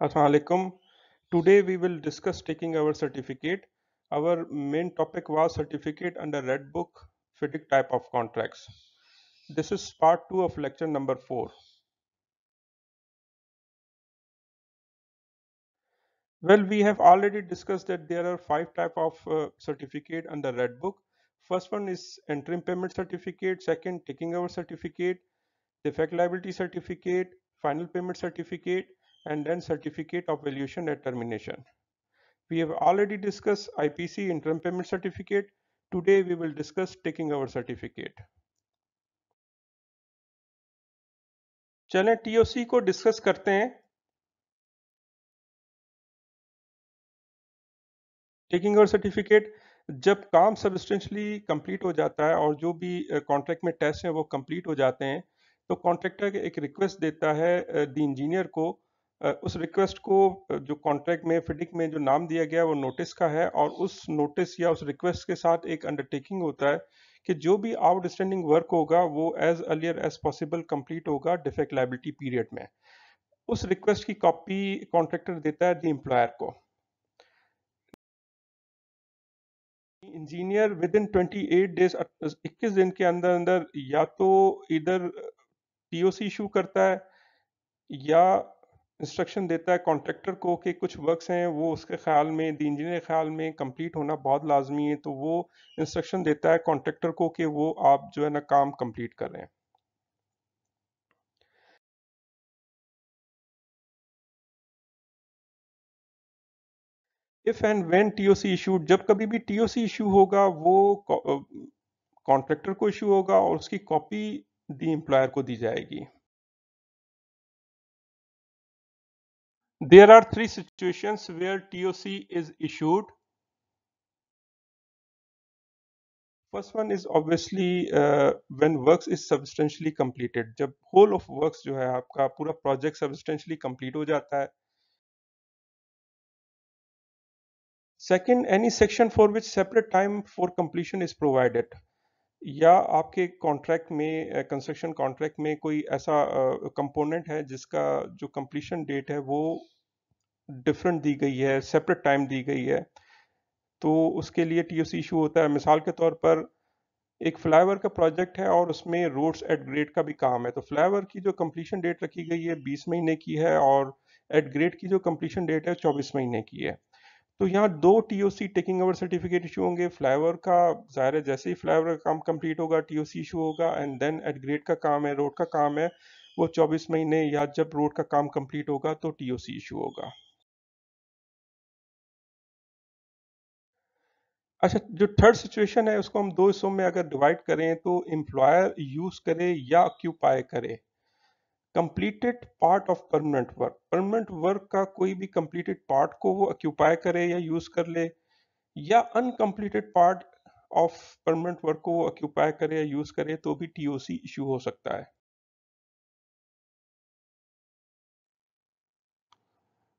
Assalamualaikum. Today we will discuss taking our certificate. Our main topic was certificate under Red Book FIDIC type of contracts. This is part 2 of lecture number 4. Well, we have already discussed that there are 5 type of certificate under Red Book. First one is interim payment certificate, second taking over certificate, defect liability certificate, final payment certificate, and then certificate of valuation at termination. We have already discussed IPC interim payment certificate. Today we will discuss taking over certificate. चलें TOC को discuss करते हैं. Taking over certificate जब काम substantially complete हो जाता है और जो भी कॉन्ट्रैक्ट में टेस्ट हैं वो कंप्लीट हो जाते हैं तो कॉन्ट्रैक्टर एक रिक्वेस्ट देता है द इंजीनियर को. उस रिक्वेस्ट को जो कॉन्ट्रैक्ट में फिडिक में जो नाम दिया गया है वो नोटिस का है और उस नोटिस या उस रिक्वेस्ट के साथ एक अंडरटेकिंग होता है कि जो भी आउटस्टैंडिंग वर्क होगा वो as earlier as possible complete होगा डिफेक्ट लायबिलिटी पीरियड में. उस रिक्वेस्ट की कॉपी कॉन्ट्रैक्टर देता है द एम्प्लॉयर को. इंजीनियर विद इन 28 डेज 21 दिन के अंदर अंदर या तो इधर टीओसी इशू करता है या इंस्ट्रक्शन देता है कॉन्ट्रैक्टर को कि कुछ वर्क्स हैं वो उसके ख्याल में द इंजीनियर के ख्याल में कंप्लीट होना बहुत लाजमी है तो वो इंस्ट्रक्शन देता है कॉन्ट्रैक्टर को कि वो आप जो है ना काम कंप्लीट कर रहे हैं. If and when TOC issued जब कभी भी टीओसी इशू होगा वो कॉन्ट्रैक्टर को इशू होगा और उसकी कॉपी द एम्प्लॉयर को दी जाएगी. There are three situations where TOC is issued. First one is obviously when works is substantially completed. जब whole of works जो है आपका पूरा project substantially complete हो जाता है. Second, any section for which separate time for completion is provided. या आपके कॉन्ट्रैक्ट में कंस्ट्रक्शन कॉन्ट्रैक्ट में कोई ऐसा कंपोनेंट है जिसका जो कंप्लीशन डेट है वो डिफरेंट दी गई है, सेपरेट टाइम दी गई है, तो उसके लिए टीओसी इशू होता है. मिसाल के तौर पर एक फ्लाईओवर का प्रोजेक्ट है और उसमें रोड्स एट ग्रेड का भी काम है तो फ्लाईओवर की जो कंप्लीशन डेट रखी गई है 20 महीने की है और एट ग्रेड की जो कंप्लीशन डेट है 24 महीने की है. तो यहाँ दो TOC taking over certificate issue होंगे. फ्लाईओवर का जाहिर है जैसे ही फ्लाईओवर का काम कंप्लीट होगा टीओसी इशू होगा एंड देन एट ग्रेड का काम है, रोड का काम है, वो 24 महीने या जब रोड का काम कंप्लीट होगा तो टीओसी इशू होगा. अच्छा, जो थर्ड सिचुएशन है उसको हम दो हिस्सों में अगर डिवाइड करें तो एम्प्लॉयर यूज करे या ऑक्यूपाई करे. Completed part of permanent work का कोई भी कंप्लीटेड पार्ट को वो ऑक्यूपाई करे या यूज कर ले या uncompleted part of permanent work को वो ऑक्यूपाई करे या यूज करे तो भी टीओसी इशू हो सकता है.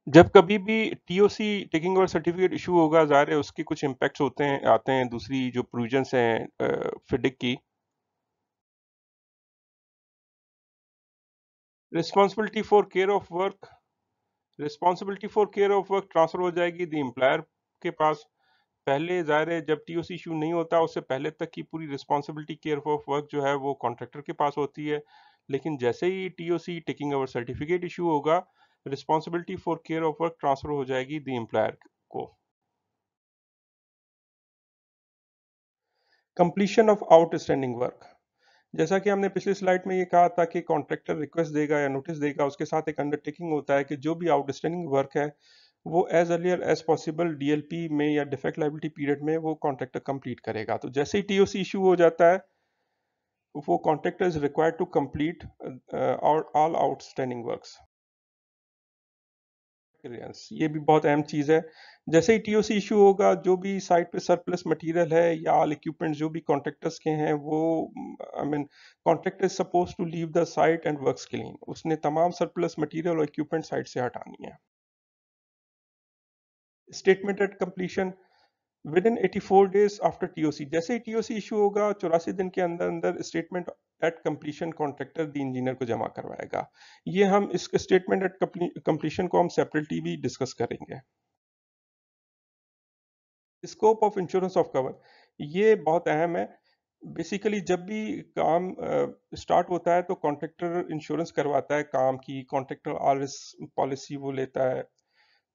जब कभी भी TOC taking over certificate issue होगा जाहिर है उसके कुछ इम्पैक्ट्स होते हैं आते हैं दूसरी जो प्रोविजंस हैं फिडिक की. Responsibility for care of work responsibility for care of work transfer हो जाएगी द एम्प्लॉयर के पास. पहले ज़ाहिर है जब टीओसी इशू नहीं होता उससे पहले तक की पूरी रिस्पॉन्सिबिलिटी केयर ऑफ वर्क जो है वो कॉन्ट्रैक्टर के पास होती है. लेकिन जैसे ही TOC taking over certificate issue होगा responsibility for care of work transfer हो जाएगी द एम्प्लॉयर को. कंप्लीशन ऑफ आउटस्टैंडिंग वर्क जैसा कि हमने पिछली स्लाइड में ये कहा था कि कॉन्ट्रैक्टर रिक्वेस्ट देगा या नोटिस देगा उसके साथ एक अंडरटेकिंग होता है कि जो भी आउटस्टैंडिंग वर्क है वो as earlier as possible DLP में या डिफेक्ट लायबिलिटी पीरियड में वो कॉन्ट्रैक्टर कंप्लीट करेगा. तो जैसे ही टीओसी इशू हो जाता है वो contractor is required to complete all outstanding works. ये भी बहुत अहम चीज है. जैसे ही टीओसी इशू होगा जो भी साइट पे सरप्लस मटेरियल है या ऑल इक्विपमेंट जो भी कॉन्ट्रैक्टर्स के हैं वो I mean contractor is suppose to leave the site and works clean. उसने तमाम सरप्लस मटेरियल और इक्विपमेंट साइट से हटानी है. Statement at completion within 84 days after TOC जैसे ही टीओसी इशू होगा 84 दिन के अंदर अंदर statement at completion contractor the engineer को जमा करवाएगा। ये हम इस स्टेटमेंट एट कंप्लीशन को हम सेपरेटली भी डिस्कस करेंगे। Scope of insurance of cover, ये बहुत अहम है। बेसिकली जब भी काम स्टार्ट होता है तो कॉन्ट्रैक्टर इंश्योरेंस करवाता है काम की, कॉन्ट्रैक्टर आरएस पॉलिसी वो लेता है।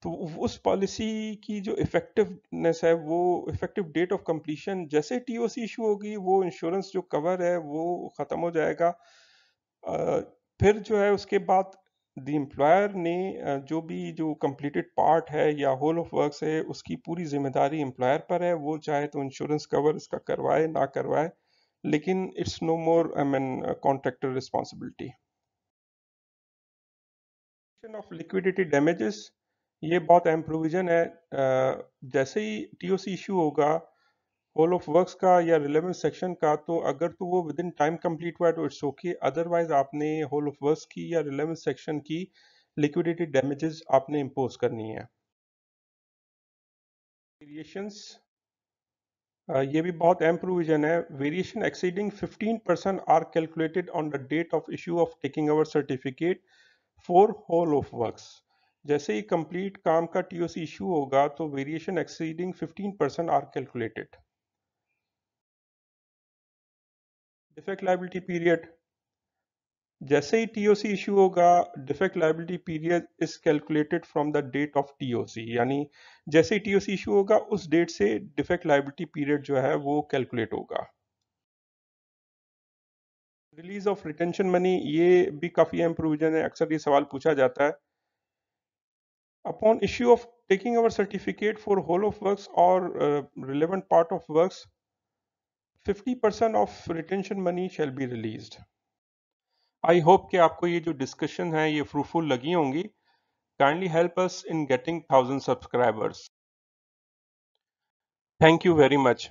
तो उस पॉलिसी की जो इफेक्टिवनेस है, वो इफेक्टिव डेट ऑफ कंप्लीशन जैसे टीओसी इशू होगी, वो इंश्योरेंस जो कवर है वो ख़त्म हो जाएगा। फिर जो है उसके बाद द एम्प्लॉयर ने जो कंप्लीटेड पार्ट है या होल ऑफ वर्क्स है, उसकी पूरी जिम्मेदारी एम्प्लॉयर पर है। वो चाहे तो इंश्योरेंस कवर इसका करवाए ना करवाए, लेकिन it's no more I mean contractor responsibility. Of liquidity damages, ये बहुत अहम प्रोविजन है। जैसे ही टीओसी इशू होगा होल ऑफ वर्क्स का या रिलेवेंट सेक्शन का, तो अगर तो वो विद इन टाइम कंप्लीट हुआ है तो इट्स ओके, अदरवाइज आपने होल ऑफ वर्क्स की या रिलेवेंट सेक्शन की लिक्विडिटी डैमेजेस आपने इम्पोज करनी है। वेरिएशंस, ये भी बहुत अहम प्रोविजन है। Variation exceeding 15% are calculated on the date of issue of taking over certificate for whole of works. जैसे ही कंप्लीट काम का टीओसी इशू होगा तो variation exceeding 15% are calculated. Defect liability period, जैसे ही टीओसी इशू होगा defect liability period is calculated from the date of TOC, यानी जैसे ही टीओसी इशू होगा उस डेट से डिफेक्ट लायबिलिटी पीरियड जो है वो कैलकुलेट होगा। रिलीज ऑफ रिटेंशन मनी, ये भी काफी अहम प्रोविजन है, अक्सर ये सवाल पूछा जाता है। Upon issue of taking over certificate for whole of works और relevant part of works, 50% of retention money shall be released. I hope कि आपको ये जो डिस्कशन है ये फ्रूटफुल लगी होंगी। Kindly help us in getting 1000 subscribers. Thank you very much.